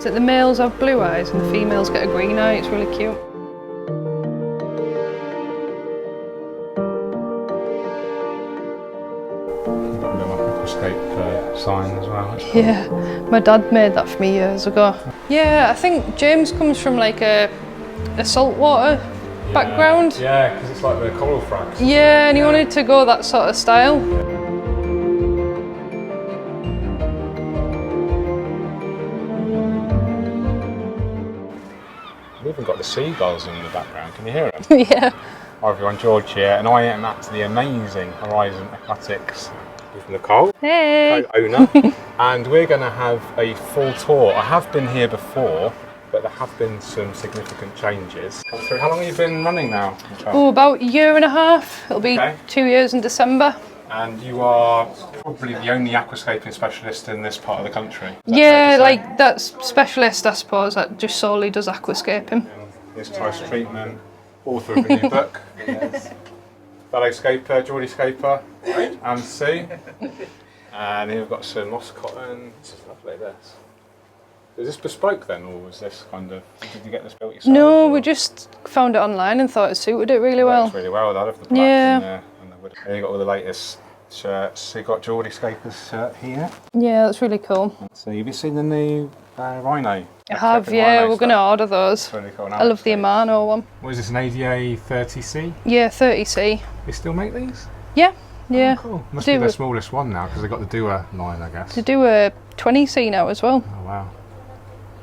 So the males have blue eyes and the females get a green eye. It's really cute. You've got a little aquascape sign as well. Yeah, my dad made that for me years ago. Yeah, I think James comes from like a saltwater background. Yeah, because it's like the coral frags. Yeah, and he wanted to go that sort of style. We've even got the seagulls in the background. Can you hear them? Yeah. Hi everyone, George here, and I am at the amazing Horizon Aquatics with Nicole, Hey. co-owner, and we're going to have a full tour. I have been here before, but there have been some significant changes. How long have you been running now, Nicole? Oh, about a year and a half. It'll be 2 years in December. And you are probably the only aquascaping specialist in this part of the country. Yeah, like that's specialist, I suppose, that just solely does aquascaping. This Tice Treatment, author of a new book, fellow scaper, Geordie scaper, and C. And here we've got some moss cotton, stuff like this. Is this bespoke then, or was this kind of, did you get this built yourself? No, or? we just found it online and thought it suited it really well. Works really well, I love the blacks and the wood. And you've got all the latest shirts. So you've got Geordie Scaper's shirt here. Yeah, that's really cool. So have you seen the new Rhino? I have, yeah, we're going to order those. That's really cool. I love the Nano one. What is this, an ADA 30C? Yeah, 30C. They still make these? Yeah, yeah. Oh, cool. Must be the smallest one now, because they've got the Duo line, I guess. They do a 20C now as well. Oh, wow.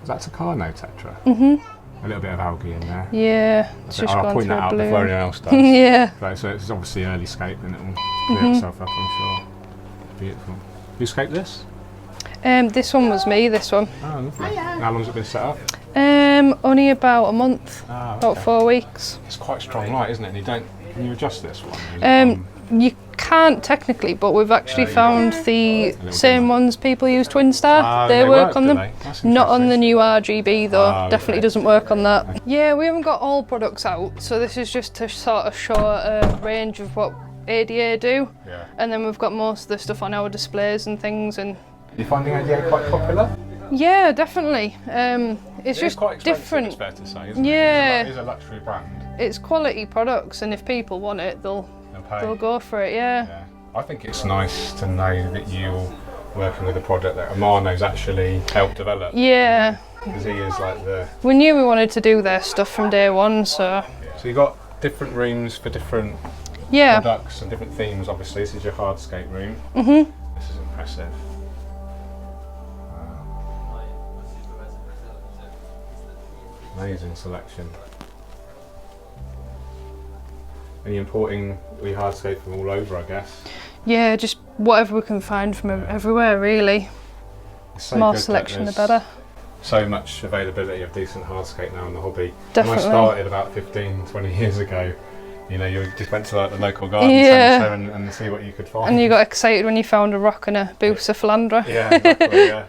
Is that Takano Tetra? Mm-hmm. A little bit of algae in there. Yeah, it's just I'll gone point through that out blue. before anyone else does. Yeah. Right, so it's obviously early scape and it will clear itself up, I'm sure. Beautiful. Who scaped this? This one was me, this one. Oh, lovely. How long has it been set up? Only about a month, about 4 weeks. It's quite strong light, isn't it? And can you adjust this one? You can't technically, but we've actually found the same ones people use Twin Star. They work on them. Not on the new RGB though, definitely doesn't work on that. Yeah, we haven't got all products out, so this is just to sort of show a range of what ADA do. Yeah. And then we've got most of the stuff on our displays and things. And you finding ADA quite popular? yeah, definitely. It's just quite different. It's fair to say, isn't yeah. It is a luxury brand. It's quality products, and if people want it, they'll go for it. Yeah. I think it's nice to know that you're working with a product that Amano's actually helped develop. Yeah. Because he is like the. We knew we wanted to do their stuff from day one, so. So you've got different rooms for different products and different themes. Obviously, this is your hardscape room. Mhm. This is impressive. Amazing selection. And you're importing the hardscape from all over, I guess. Yeah, just whatever we can find from everywhere, really. So more selection, the better. So much availability of decent hardscape now in the hobby. Definitely. When I started about 15, 20 years ago, you know, you just went to like the local garden centre and see what you could find. And you got excited when you found a rock and a Busa philandra. Yeah, exactly, yeah.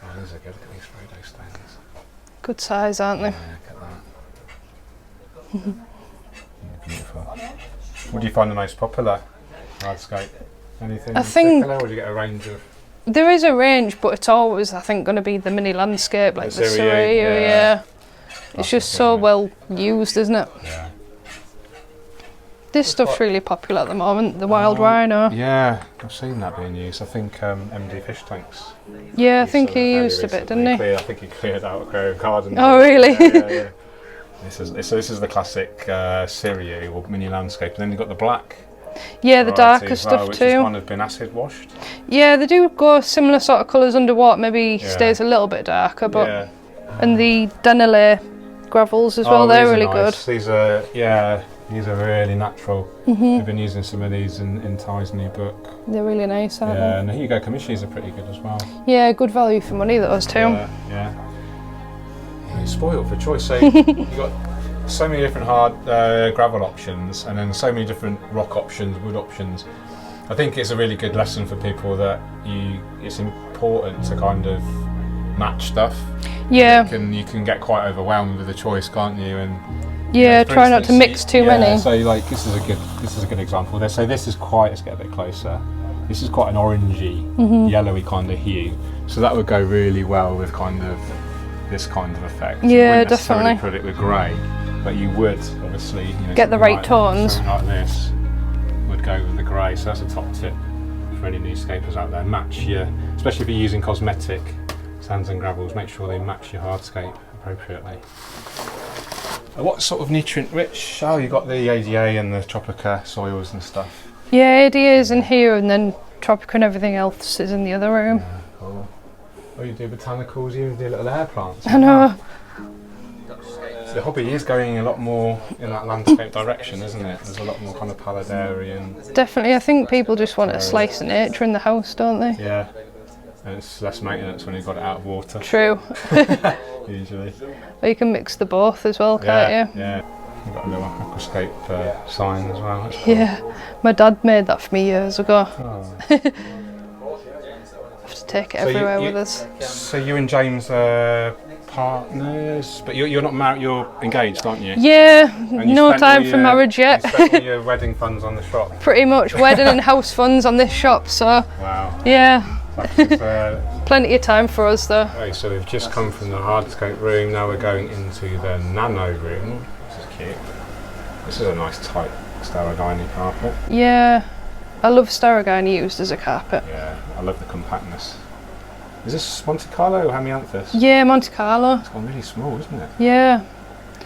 Oh, those are good. Look at these Frodo stones. Good size, aren't they? Yeah, look at that. Beautiful. What do you find the most popular hardscape? Anything in particular, or do you get a range of? There is a range, but it's always, I think, going to be the mini landscape, like the Syria. Yeah. It's just so well used, isn't it? Yeah. This stuff's really popular at the moment, the wild rhino. Yeah, I've seen that being used. I think MD Fish Tanks. Yeah, I think he used a bit, didn't he? I think he cleared out Aquarium Garden. Oh, really? Yeah. This is the classic Syria or mini landscape, and then you've got the black. Yeah, the darker stuff which too. Which has kind of been acid washed. Yeah, they do go similar sort of colours underwater. Maybe stays a little bit darker, but and the Denelay gravels as well. They're really nice. good. These are really natural. We've been using some of these in Ty's new book. They're really nice, aren't they? Yeah, and the Hugo Commissions are pretty good as well. Yeah, good value for money, those too. Yeah. You're spoiled for choice. So you've got so many different hard gravel options, and then so many different rock options, wood options. I think it's a really good lesson for people that it's important to kind of match stuff. Yeah. You can get quite overwhelmed with the choice, can't you? And yeah, try not to mix too many. So like this is a good example. So this is quite. Let's get a bit closer. This is quite an orangey, yellowy kind of hue. So that would go really well with kind of this kind of effect. Yeah, you wouldn't necessarily definitely. put it with grey, but you would obviously, you know, get the right like, tones. something like this would go with the grey. So that's a top tip for any newscapers out there. Match your, especially if you're using cosmetic sands and gravels, make sure they match your hardscape appropriately. What sort of nutrient rich? Oh, you got the ADA and the Tropica soils and stuff. Yeah, ADA is in here, and then Tropica and everything else is in the other room. Yeah, cool. Oh, you do botanicals, you even do little air plants. I know. So the hobby is going a lot more in that landscape direction, isn't it? There's a lot more kind of paludarian. Definitely, I think people just want a slice of nature in the house, don't they? Yeah, and it's less maintenance when you've got it out of water. True. Usually. Or you can mix the both as well, can't you? Yeah. You've got a little aquascape sign as well. That's cool. Yeah, my dad made that for me years ago. Oh. Have to take it everywhere with us. So you and James are partners, but you're not married, you're engaged, aren't you? Yeah, no time for marriage yet. You spent all your wedding funds on the shop? Pretty much, wedding and house funds on this shop, so wow. Yeah. Is, plenty of time for us though. Okay, so we've just come from the Hardscape room, now we're going into the Nano room. This is cute. This is a nice tight Staragini carpet. Yeah, I love Staragini used as a carpet. Yeah, I love the compactness. Is this Monte Carlo or Hamianthus? Yeah, Monte Carlo. It's gone really small, isn't it? Yeah.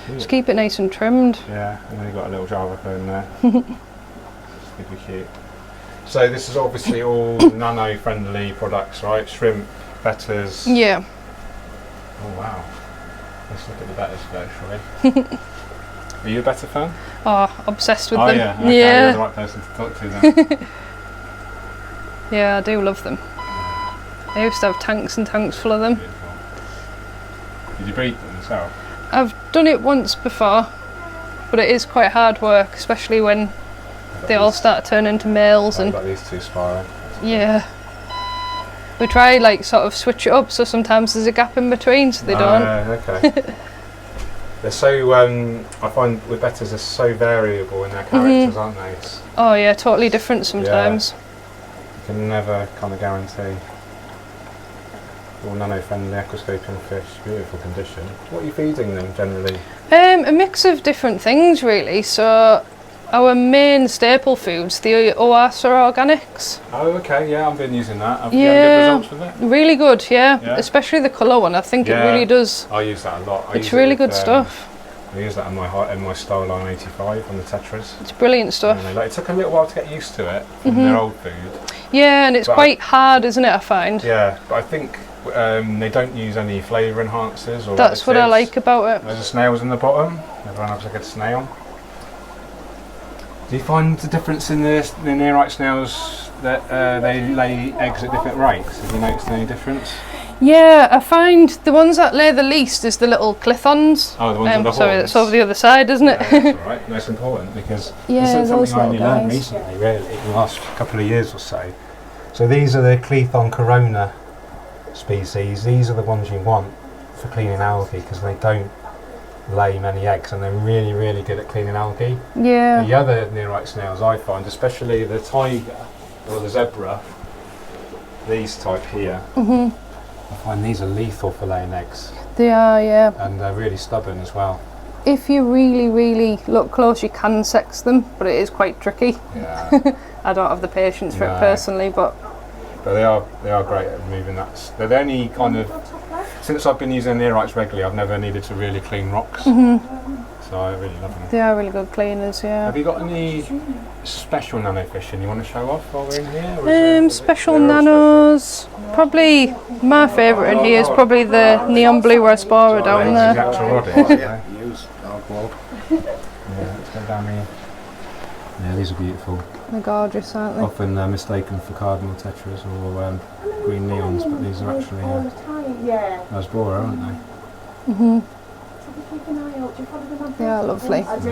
Cute. Just keep it nice and trimmed. Yeah, and then you've got a little Java phone there. Super cute. So this is obviously all nano-friendly products, right? Shrimp, betters. Yeah. Oh wow. Let's look at the betters first, shall we? Are you a better fan? Oh, obsessed with them. Oh yeah, okay, yeah. you're the right person to talk to then. Yeah, I do love them. I used to have tanks and tanks full of them. Beautiful. Did you breed them yourself? I've done it once before, but it is quite hard work, especially when they all start to turn into males. Oh, And like these two sparring. yeah. We try like sort of switch it up, so sometimes there's a gap in between, so they don't. Okay. They're so, I find with betters they're so variable in their characters, aren't they? Oh yeah, totally different sometimes. You can never kind of guarantee. All nano-friendly aquascaping fish, beautiful condition. What are you feeding them generally? A mix of different things really. So our main staple foods, the OASA organics. Oh, okay, yeah, I've been using that. Have you had good results with it? Really good, yeah. Yeah. Especially the colour one, I think it really does. I use that a lot. It's really good stuff. I use that in my Starline 85 on the tetras. It's brilliant stuff. And it took a little while to get used to it from their old food. Yeah, and it's quite hard, isn't it, I find? Yeah, but I think they don't use any flavour enhancers or That's what I like about it. There's snails in the bottom. Everyone loves a good snail. Do you find the difference in the nearite snails that they lay eggs at different rates? Have you noticed any difference? Yeah, I find the ones that lay the least is the little clithons. Oh, the ones with the sorry, horns. that's over the other side, isn't it? Yeah, that's all right. That's important because Yeah, this is those something I only little learned guys. recently, really, in the last couple of years or so. So these are the Clethon corona species. These are the ones you want for cleaning algae because they don't lay many eggs and they're really, really good at cleaning algae. Yeah. The other nearite snails I find, especially the tiger or the zebra, these type here, I find these are lethal for laying eggs. They are, yeah. And they're really stubborn as well. If you really, really look close, you can sex them, but it is quite tricky. Yeah. I don't have the patience for it personally, but they are great at removing that. They're the only kind of, since I've been using nearites regularly, I've never needed to really clean rocks. So I really love them. they are really good cleaners, yeah. Have you got any special nano fishing you want to show off while we're in here? Or is Special nanos. Probably my favourite in here is probably the neon blue Raspora down there. The actual rod, yeah. Use alcohol. Yeah, let's go down here. Yeah, these are beautiful. They're gorgeous, aren't they? Often mistaken for cardinal tetras or green neons, but these are actually Raspora, aren't they? They are lovely. It's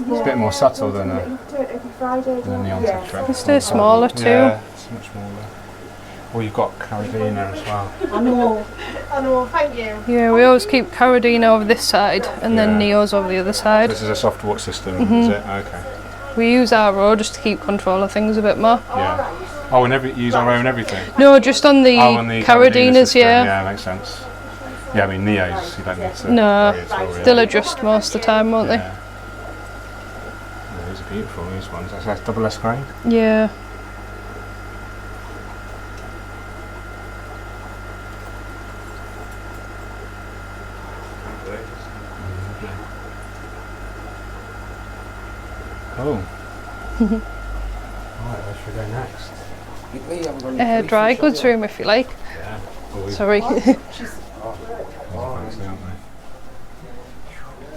a bit more subtle than a neon tetra. They stay smaller too. Yeah, it's much smaller. Well, you've got Caridina as well. I know, thank you. Yeah, we always keep Caridina over this side and then Neos over the other side. This is a soft water system, is it? Okay. We use RO just to keep control of things a bit more. Yeah. Oh, and you use RO and everything? No, just on the, Oh, on the Caridinas, system. yeah. Yeah, makes sense. Yeah, I mean Neos, you don't need to. No, worry at all, really. they'll adjust most of the time, won't Yeah. These are beautiful, these ones. That's double S grade. they? Yeah. Cool. Right, where should we go next? Dry goods room if you like. Yeah. Sorry. Fancy, aren't they?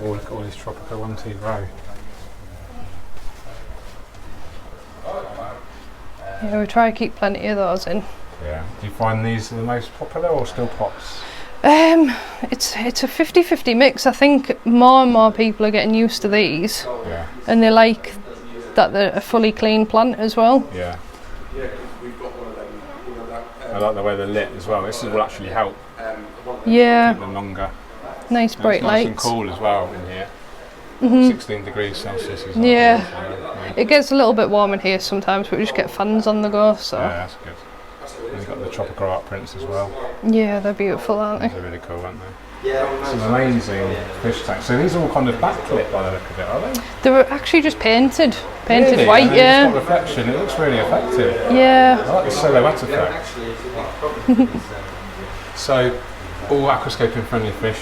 Oh, look at all these Tropico 1-2 row. Yeah, we try to keep plenty of those in. Yeah. Do you find these are the most popular or still pots? It's a 50-50 mix. I think more and more people are getting used to these, Yeah. and they like that they're a fully clean plant as well. Yeah. I like the way they're lit as well. This will actually help Yeah, keep them longer. nice And bright it's nice and lights. cool as well in here. 16 degrees Celsius is Yeah. yeah. It gets a little bit warm in here sometimes, but we just get fans on the go, so Yeah, that's good. And you've got the tropical art prints as well. yeah, they're beautiful, aren't they? They're really cool, aren't they? Some amazing fish tanks. So these are all kind of backlit by the look of it, are they? They were actually just painted Really? white, And then yeah. It's got reflection. It looks really effective. I Yeah, like the silhouette effect. So, all aquascaping friendly fish,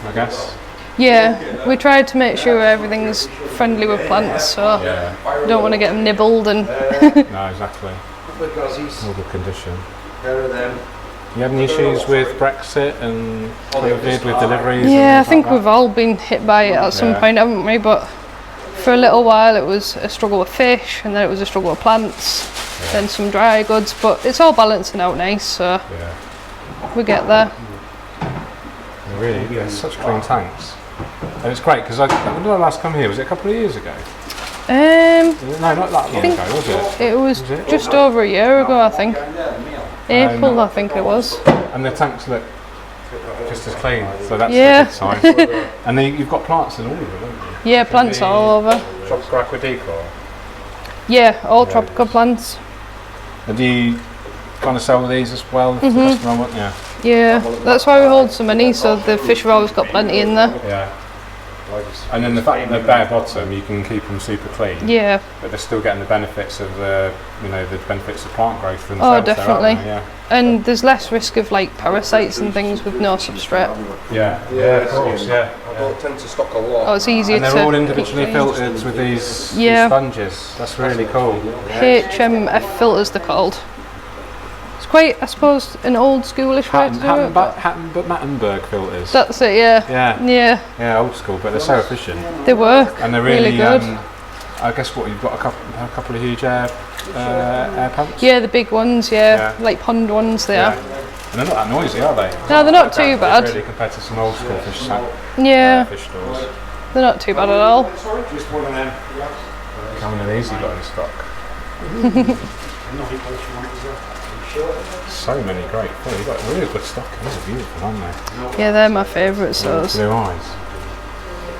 I guess. yeah. We tried to make sure everything's friendly with plants, so Yeah. we don't want to get them nibbled and No, exactly. All good condition. You have any issues with Brexit and COVID with deliveries? yeah, I and think things like we've all been hit by it at some Yeah. point, haven't we? But for a little while it was a struggle with fish, and then it was a struggle with plants, then some dry goods, but it's all balancing out nice, so that? Yeah. we get there. Really, they're such clean tanks. And it's great because when did I last come here? Was it a couple of years ago? No, not that long think- ago, was it? It was Was it? just over a year ago, I think. April, I think it was. And the tanks look just as clean, so that's Yeah. a good sign. And then you've got plants in all of them, haven't you? Yeah, plants all over. Tropical aqua decor. Yeah, all tropical plants. And do you kind of sell these as well to the customer, won't you? Yeah, that's why we hold so many, so the fish have always got plenty in there. Yeah. And then the fact that they're bare bottom, you can keep them super clean. Yeah, But they're still getting the benefits of the benefits of plant growth themselves. Oh, there, aren't definitely. they? Yeah. and there's less risk of like parasites and things with no substrate. Yeah. Yeah, of course. Yeah. I don't tend to stock a lot. Oh, it's easier And to they're all individually keep filtered with these Yeah. sponges. That's really cool. HMF filters they're called. It's quite, I suppose, an old schoolish way to do it. But Mattenberg filters. that's it, yeah. Yeah. Yeah, Old school, but they're so efficient. they work And they're really good. I guess what you've got a couple of huge air pumps. Yeah, the big ones, yeah, Yeah. like pond ones they are. And they're not that noisy, are they? No, they're not too bad. Really, compared to some old school fish Yeah, fish stores. they're not too bad at all. How many of these you got in stock? So many great fish. You've got really good stock. These are beautiful, aren't they? Yeah, they're my favourites. Those. Blue eyes.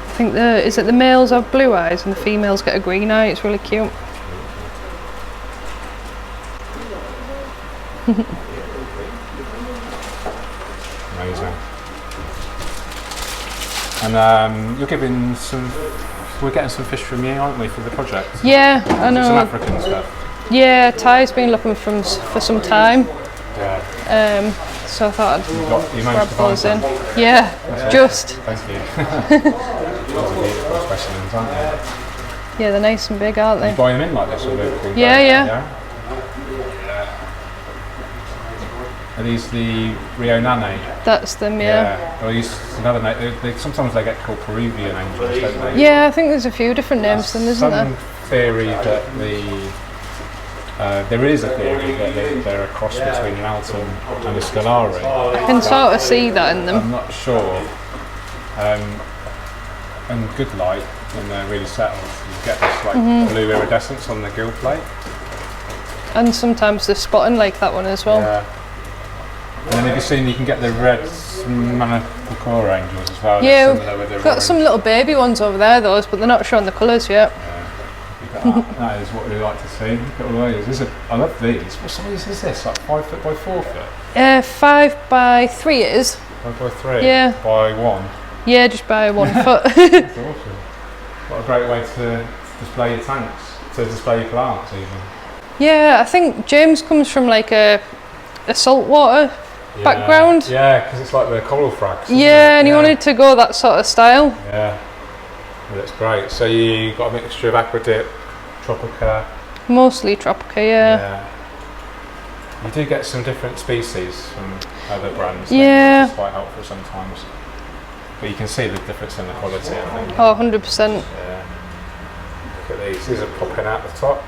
I think the males have blue eyes and the females get a green eye. It's really cute. Amazing. And you're giving we're getting some fish from you, aren't we, for the project? Yeah, I Some know. African stuff. Yeah, Ty's been looking for some time, Yeah. so I thought I'd You grab managed to find those in. some. Yeah, just. Thank you. Those are beautiful specimens, aren't they? Yeah, they're nice and big, aren't You they? buy them in like this, or they're Yeah, yeah. Are these the Rio Nano? That's them, yeah. Or use another name. Sometimes they get called Peruvian angels, don't they? Yeah, I think there's a few different names to them, isn't Some there? theory that there is a theory that they're a cross between an Alton and a Scalari. I can sort of see that in them. I'm not sure. And good light, when they're really settled, you get this like blue iridescence on the gill plate. And sometimes they're spotting like that one as well. Yeah. And then have you seen you can get the red Manapokora angels as well? Yeah, that's similar with the we've got orange. some little baby ones over there, those, but they're not showing the colours yet. That is what we like to see. Look at all these. I love these. What size is this? Like 5 foot by 4 foot? 5 by 3 it is. 5x3? Yeah. By 1? Yeah, just by 1 foot. That's awesome. What a great way to display your tanks, to display your plants even. Yeah, I think James comes from like a saltwater background. Yeah, because it's like the coral frags. Yeah, and he wanted to go that sort of style. Yeah, well, that's great. So you got a mixture of aquadip, tropica. Mostly tropica, yeah. You do get some different species from other brands. Yeah. Which is quite helpful sometimes. But you can see the difference in the quality, I think. Oh, 100%. Yeah. Look at these. These are popping out the top.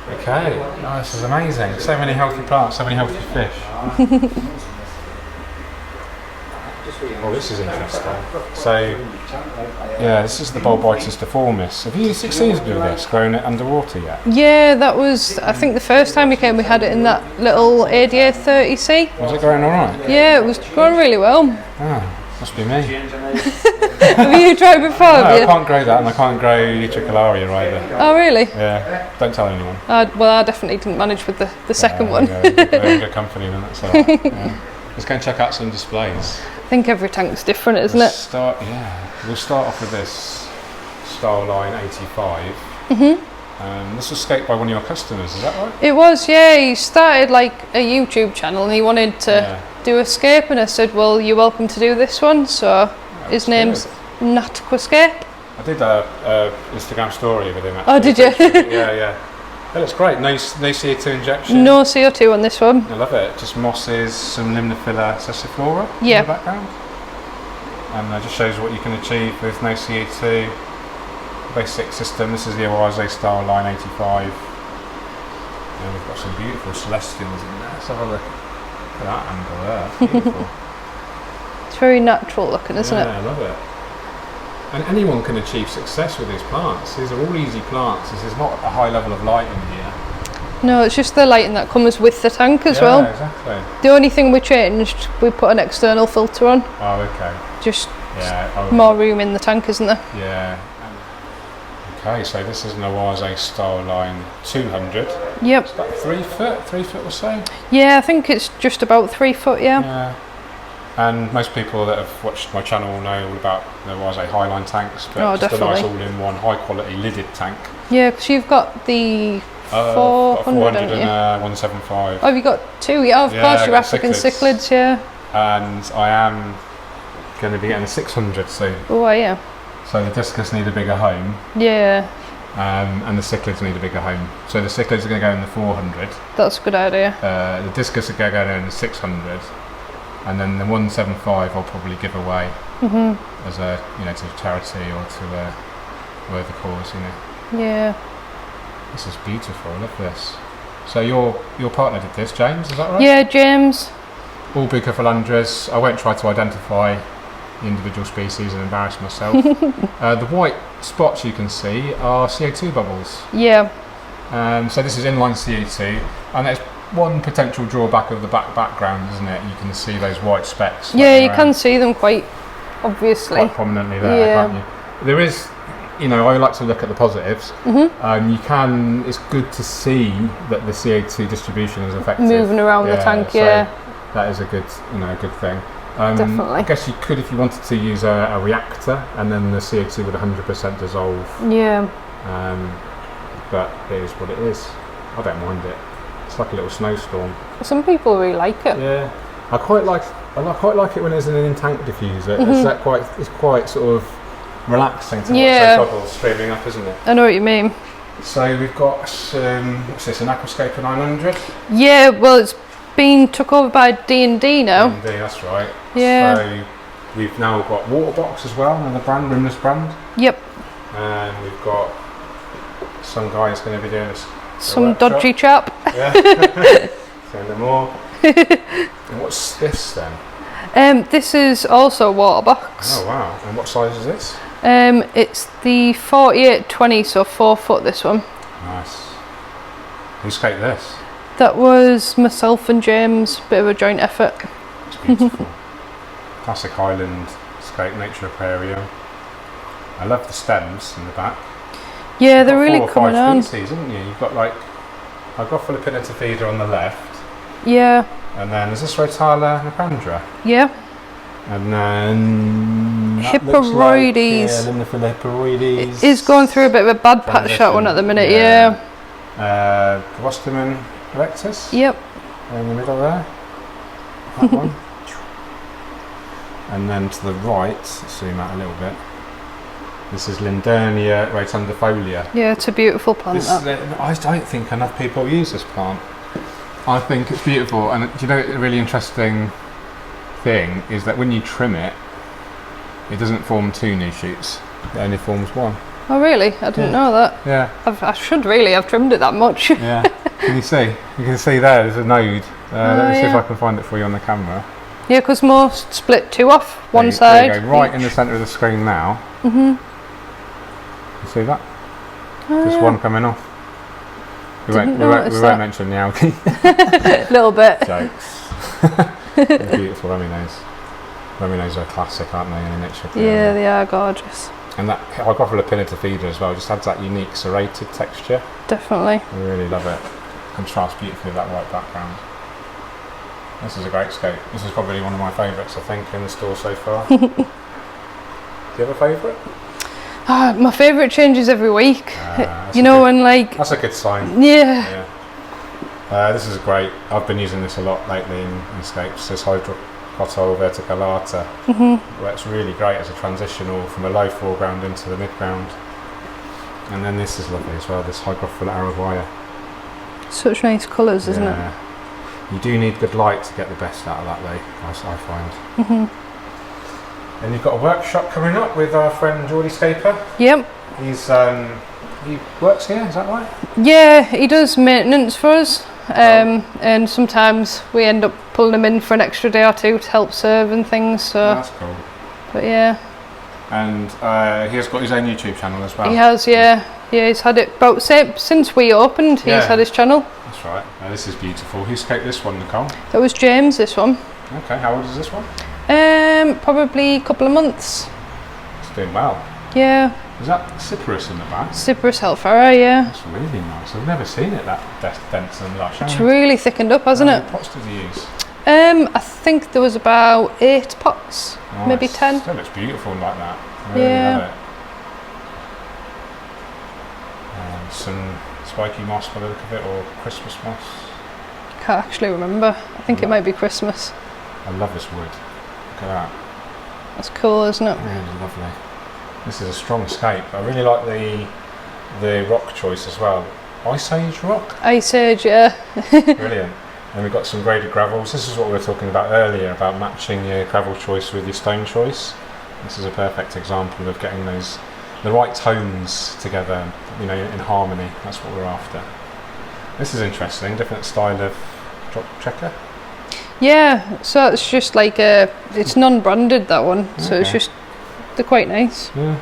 Okay, oh, this is amazing. So many healthy plants, so many healthy fish. Oh, this is interesting. So, yeah, this is the Bulbitis deformis. Have you succeeded with this, growing it underwater yet? Yeah, that was, I think the first time we came we had it in that little ADA 30C. Was it growing alright? Yeah, it was growing really well. Oh, must be me. Have you tried before? No, I can't grow that, and I can't grow Utricularia either. Oh, really? Yeah, don't tell anyone. Well, I definitely didn't manage with the second one. Yeah, they're in good company then, that's alright. Yeah. Let's go and check out some displays. I think every tank's different, isn't it? We'll start off with this Starline 85. This was scaped by one of your customers, is that right? It was, yeah. He started like a YouTube channel and he wanted to do a scape, and I said, well, you're welcome to do this one. So his name's Aquascape. I did a Instagram story with him actually. Oh, did you? Yeah. That looks great. No CO2 injection. No CO2 on this one. I love it. Just mosses, some Limnophila cessiflora in the background. And it just shows what you can achieve with no CO2. Basic system. This is the Oase Starline 85. And we've got some beautiful celestials in there. Let's have a look at that angle there. Beautiful. It's very natural looking, isn't it? Yeah, I love it. And anyone can achieve success with these plants. These are all easy plants. This is not a high level of lighting here. No, it's just the lighting that comes with the tank as well. Yeah, exactly. The only thing we changed, we put an external filter on. Oh, okay. Just more room in the tank, isn't there? Yeah. Okay, so this is an Oase Starline 200. Yep. It's about 3 foot or so? Yeah, I think it's just about 3 foot, Yeah. And most people that have watched my channel will know all about the Oase Highline tanks, but just a nice all-in-one high-quality lidded tank. Yeah, because you've got the 400 and 175. Oh, have you got two? Yeah, of course, your African cichlids, yeah. And I am going to be getting a 600 soon. Oh, yeah. So the discus need a bigger home. Yeah. And the cichlids need a bigger home. So the cichlids are going to go in the 400. That's a good idea. The discus are going to go in the 600. And then the 175 I'll probably give away as a, to charity or to a worthy cause, Yeah. This is beautiful. I love this. So your partner did this, James? Is that right? Yeah, James. All Bucophilandras. I won't try to identify the individual species and embarrass myself. The white spots you can see are CO2 bubbles. Yeah. So this is inline CO2, and there's one potential drawback of the background, isn't it? You can see those white specks. Yeah, you can see them quite obviously. Quite prominently there, can't you? There is, I like to look at the positives. It's good to see that the CO2 distribution is effective. Moving around the tank, so that is a good, a good thing. Definitely. I guess you could, if you wanted to, use a reactor, and then the CO2 would 100% dissolve. Yeah. But it is what it is. I don't mind it. It's like a little snowstorm. Some people really like it. Yeah, I quite like it when there's an in-tank diffuser. It's quite sort of relaxing to watch those bubbles streaming up, isn't it? I know what you mean. So we've got what's this? An Aquascape 900. Yeah, well, it's been took over by D&D now. D&D, that's right. Yeah. So we've now got Waterbox as well, another brand, rimless brand. Yep. And we've got some guy who's going to be doing this. Some dodgy chap. Yeah. Say no more. And what's this then? This is also a water box. Oh wow! And what size is this? It's the 48-20, so 4 foot. This one. Nice. Who scaped this? That was myself and James. Bit of a joint effort. It's beautiful. Classic Highland scape, nature aquarium. I love the stems in the back. Yeah, they're really coming on. Species, haven't you? You've got like I've got Philippinata feeder on the left. Yeah. And then is this Rotala Nicandra? Yeah. And then Hipporoides. Like, yeah, Hipporoides. It's going through a bit of a bad patch, that one at the minute, yeah. Colostomen erectus. Yep. In the middle there. That one. And then to the right, let's zoom out a little bit. This is Lindernia rotundifolia. Yeah, it's a beautiful plant. I don't think enough people use this plant. I think it's beautiful, and do you know a really interesting thing is that when you trim it, it doesn't form 2 new shoots. It only forms 1. Oh really? I didn't know that. Yeah. I should really have trimmed it that much. Yeah. Can you see? You can see there's a node. Let me see if I can find it for you on the camera. Yeah, because most split 2 off one side. There you go, right in the centre of the screen now. You see that? Just one coming off. We won't mention the algae. A little bit. Jokes. Beautiful Reminos. Reminos are classic, aren't they, in a niche? Yeah, they are gorgeous. And that Hygrophila pinnata as well just adds that unique serrated texture. Definitely. I really love it. Contrasts beautifully with that white background. This is a great scope. This is probably one of my favourites, I think, in the store so far. Do you have a favourite? My favourite changes every week. You know, when like... That's a good sign. Yeah. This is great. I've been using this a lot lately in scapes. This Hydrocotyle verticillata. Where it's really great as a transitional from a low foreground into the midground. And then this is lovely as well, this Hygrophila araguaia. Such nice colours, isn't it? You do need good light to get the best out of that though, I find. And you've got a workshop coming up with our friend Geordie Scaper. Yep. He works here, is that right? Yeah, he does maintenance for us. And sometimes we end up pulling him in for an extra day or 2 to help serve and things. So. That's cool. But yeah. And he has got his own YouTube channel as well. He has, yeah. Yeah, he's had it about since we opened. He's had his channel. That's right. This is beautiful. Who scaped this one, Nicole? That was James. This one. Okay. How old is this one? Probably a couple of months. It's doing well. Yeah. Is that Cyperus in the back? Cyperus Hellfire, yeah. That's really nice. I've never seen it that dense and lush. It's really thickened up, hasn't it? How many pots did you use? I think there was about 8 pots, maybe 10. Still looks beautiful like that. I really love it. Some spiky moss by the look of it, or Christmas moss. Can't actually remember. I think it might be Christmas. I love this wood. Look at that. That's cool, isn't it? Really lovely. This is a strong scape. I really like the rock choice as well. Ice Age rock? Ice Age, yeah. Brilliant. And we've got some graded gravels. This is what we were talking about earlier, about matching your gravel choice with your stone choice. This is a perfect example of getting the right tones together, you know, in harmony. That's what we're after. This is interesting, different style of drop checker. Yeah, so it's just like it's non-branded, that one. Okay. So it's just, they're quite nice. Yeah.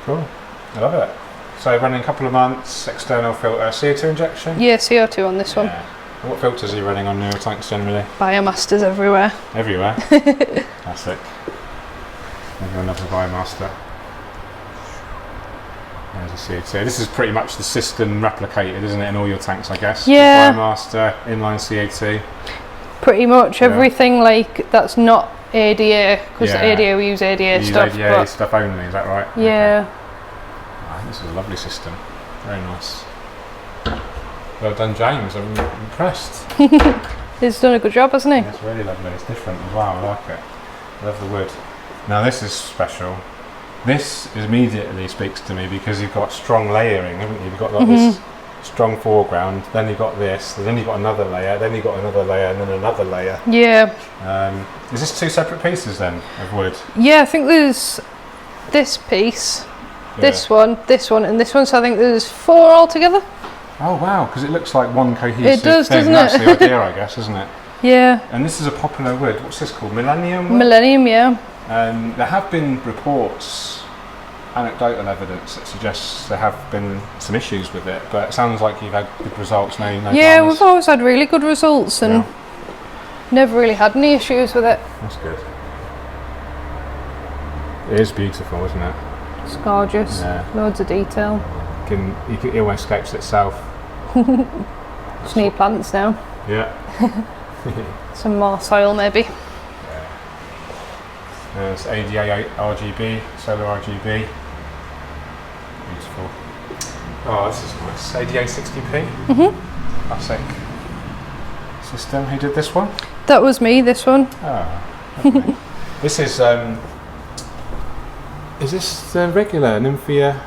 Cool. I love it. So running a couple of months, external filter, CO2 injection? Yeah, CO2 on this one. And what filters are you running on your tanks generally? Biomasters everywhere. Everywhere? Classic. Everyone loves a Biomaster. There's a CO2. This is pretty much the system replicated, isn't it, in all your tanks, I guess? Yeah. Biomaster, inline CO2. Pretty much everything like that's not ADA, because ADA we use ADA stuff. ADA stuff only, is that right? Yeah. Okay. Oh, this is a lovely system. Very nice. Well done, James. I'm impressed. He's done a good job, hasn't he? It's really lovely. It's different as well. I like it. I love the wood. Now this is special. This immediately speaks to me because you've got strong layering, haven't you? You've got like this strong foreground, then you've got this, then you've got another layer, then you've got another layer, and then another layer. Yeah. Is this 2 separate pieces then of wood? Yeah, I think there's this piece, this one, and this one, so I think there's 4 altogether. Oh wow, because it looks like one cohesive thing. Doesn't it? That's the idea, I guess, isn't it? Yeah. And this is a popular wood. What's this called? Millennium wood? Millennium, yeah. There have been reports, anecdotal evidence that suggests there have been some issues with it, but it sounds like you've had good results. No dramas. We've always had really good results and never really had any issues with it. That's good. It is beautiful, isn't it? It's gorgeous. Yeah. Loads of detail. It almost scapes itself. Just need plants now. Yeah. Some more soil maybe. There's ADA RGB, solar RGB. Beautiful. Oh, this is nice. ADA 60p. Classic system. Who did this one? That was me, this one. Oh, okay. This is this the regular Nymphia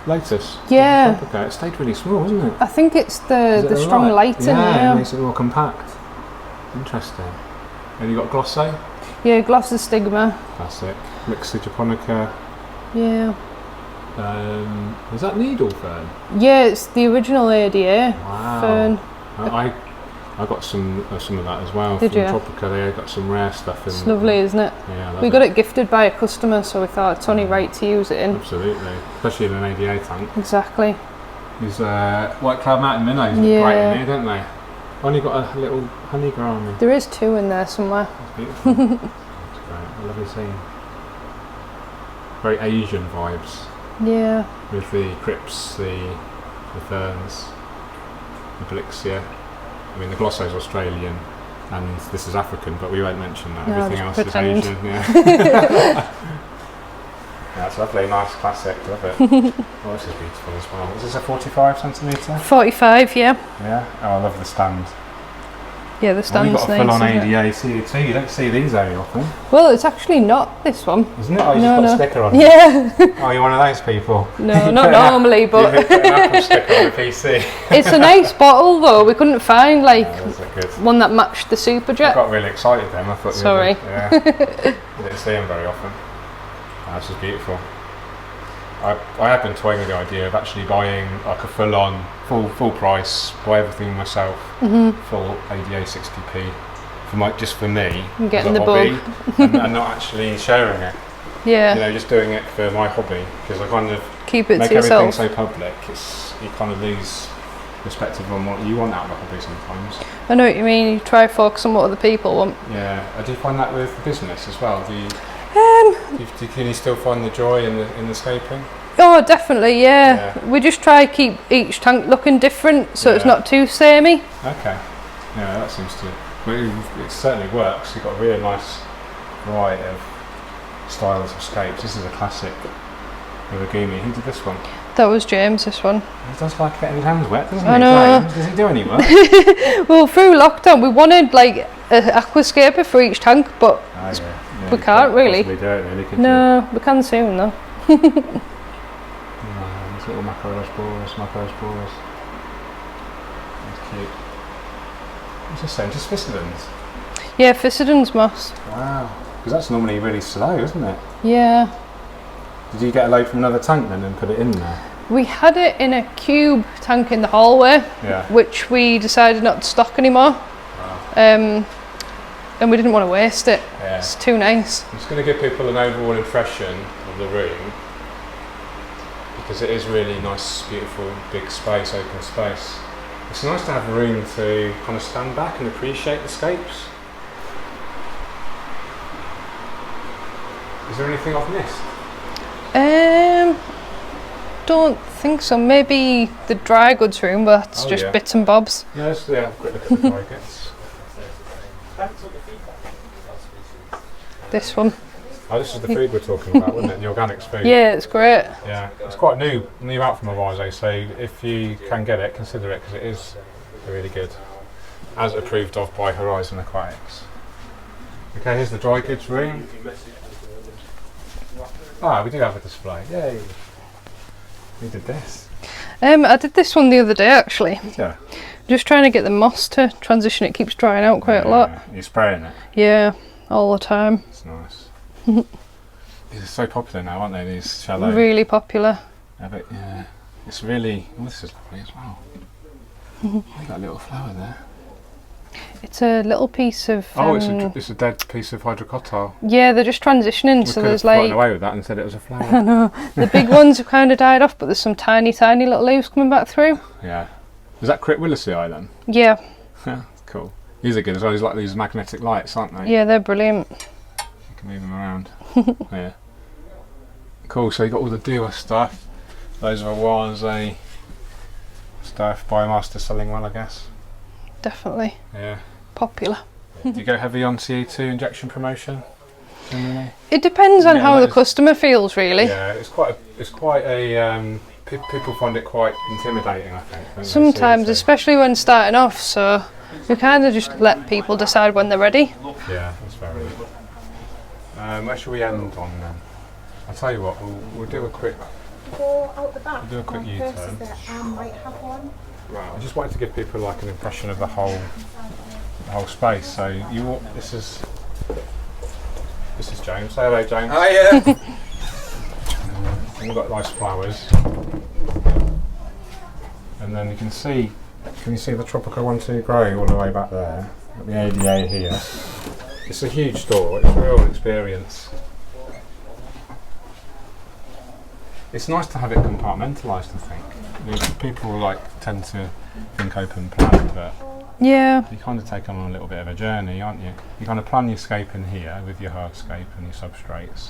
Lotus? Yeah. Okay, it stayed really small, isn't it? I think it's the strong lighting. Yeah, it makes it more compact. Interesting. And you got Glosso? Yeah, Gloss is Stigma. Classic. Mixer Japonica. Yeah. Is that needle fern? Yeah, it's the original ADA Wow. fern. I got some of that as well. Did from you? Tropica. They got some rare stuff in. It's lovely, isn't it? Yeah, I love We got it gifted by a customer, so we thought it's only right to use it in. Absolutely, especially in an ADA tank. Exactly. These White Cloud Mountain minnows look great in here, don't they? Only got a little honey gourami. There is 2 in there somewhere. That's beautiful. That's great. A lovely scene. Very Asian vibes. Yeah. With the crypts, the ferns, the Blixia. I mean, the Glosso's Australian and this is African, but we won't mention that. No, everything else pretend. is Asian. Yeah. That's lovely, nice, classic, love it. Oh, this is beautiful as well. Is this a 45cm? 45, yeah. Yeah. Oh, I love the stand. Yeah, the stand's You've got a nice. full-on isn't it? ADA CO2. You don't see these very often, Well, it's actually not this one. isn't it? Oh, you No, just put no. a sticker on. Yeah. Oh, you're one of those people. No, not normally, but You put an Apple sticker on a PC. it's a nice bottle though. We couldn't find like Yeah, those are good. one that matched the I Superjet. got really excited then. I thought. Sorry. Yeah. I didn't see them very often. Oh, this is beautiful. I have been toying with the idea of actually buying like a full-on, full price, buy everything myself, full ADA 60p, just for me, And getting as a the hobby, bug. and not actually sharing it. Yeah. You know, just doing it for my hobby, because I kind of Keep it make to everything yourself. so public. You kind of lose perspective on what you want out of a hobby sometimes. I know what you mean. You try to focus on what other people want. Yeah, I do find that with business as well. Can you still find the joy in the scaping? Oh, definitely, yeah. We just try to keep each tank looking different, so it's not too samey. Okay. Yeah, that seems to. Well, it certainly works. You've got a really nice variety of styles of scapes. This is a classic Uragumi. Who did this one? That was James, this one. He does like getting his hands wet, doesn't he? I know. James? Does he do any work? Well, through lockdown, we wanted like an aquascaper for each tank, but we can't really. Do it, really, could No, we can soon though. These little macrosporus. That's cute. What's this saying? Just Physidans? Yeah, Physidans moss. Wow. Because that's normally really slow, isn't it? Yeah. Did you get a load from another tank then and put it in there? We had it in a cube tank in the hallway, which we decided not to stock anymore. Wow. And we didn't want to waste it. Yeah. It's too nice. I'm just going to give people an overall impression of the room, because it is really nice, beautiful, big space, open space. It's nice to have room to kind of stand back and appreciate the scapes. Is there anything I've missed? Don't think so. Maybe the dry goods room, but it's just bits and bobs. Yeah, let's have a quick look at the dry goods. This one. Oh, this is the food we're talking about, wasn't it? The organics food. Yeah, it's great. Yeah, it's quite new out from Avise, so if you can get it, consider it, because it is really good, as approved of by Horizon Aquatics. Okay, here's the dry goods room. Ah, we do have a display. Yay! We did this. I did this one the other day actually. Yeah. Just trying to get the moss to transition. It keeps drying out quite a lot. You're spraying it? Yeah, all the time. It's nice. These are so popular now, aren't they? These shallow. Really popular. Yeah. It's really. Oh, this is lovely as well. They've got a little flower there. It's a little piece of. It's a dead piece of hydrocotyle. Yeah, they're just transitioning. So there's like. Gotten away with that and said it was a flower. I know. The big ones have kind of died off, but there's some tiny little leaves coming back through. Yeah. Is that Crit Willisii then? Yeah. Yeah, cool. These are good as well. These like these magnetic lights, aren't they? Yeah, they're brilliant. You can move them around. Yeah. Cool. So you got all the Dua stuff. Those are Awaze stuff. Biomaster selling well, I guess. Definitely. Yeah. popular. Do you go heavy on CO2 injection promotion? Generally? It depends on how the customer feels, really. Yeah, it's quite a people find it quite intimidating, I think. Sometimes, especially when starting off, so we kind of just let people decide when they're ready. Yeah, that's very good. Where should we end on then? I'll tell you what, we'll do a quick... Go out the back. We'll do a quick U-turn. Might have one. Right, I just wanted to give people like an impression of the whole space. So you walk, this is James. Say hello, James. Hiya. We've got nice flowers, and then you can see the tropical 1-2 growing all the way back there. Got the ADA here. It's a huge store. It's a real experience. It's nice to have it compartmentalised, I think. People tend to think open plan, but Yeah. you kind of take on a little bit of a journey, aren't you? You kind of plan your scape in here with your hardscape and your substrates.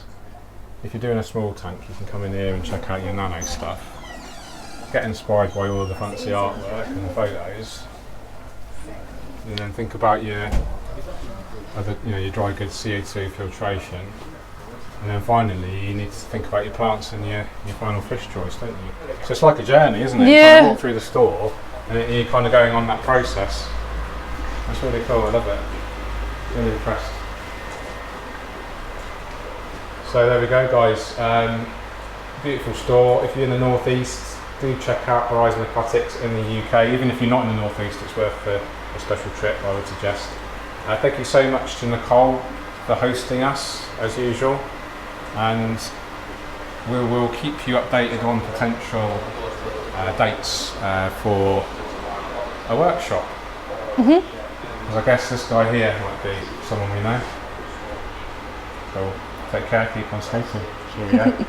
If you're doing a small tank, you can come in here and check out your Nano stuff. Get inspired by all of the fancy artwork and the photos, and then think about your your dry goods CO2 filtration. And then finally, you need to think about your plants and your final fish choice, don't you? So it's like a journey, isn't it? Yeah. You kind of walk through the store, and you're kind of going on that process. That's really cool. I love it. Really impressed. So there we go, guys. Beautiful store. If you're in the northeast, do check out Horizon Aquatics in the UK. Even if you're not in the northeast, it's worth a special trip, I would suggest. Thank you so much to Nicole for hosting us, as usual. And we will keep you updated on potential dates for a workshop. Because I guess this guy here might be someone we know. So take care, keep on skating. Cheerio.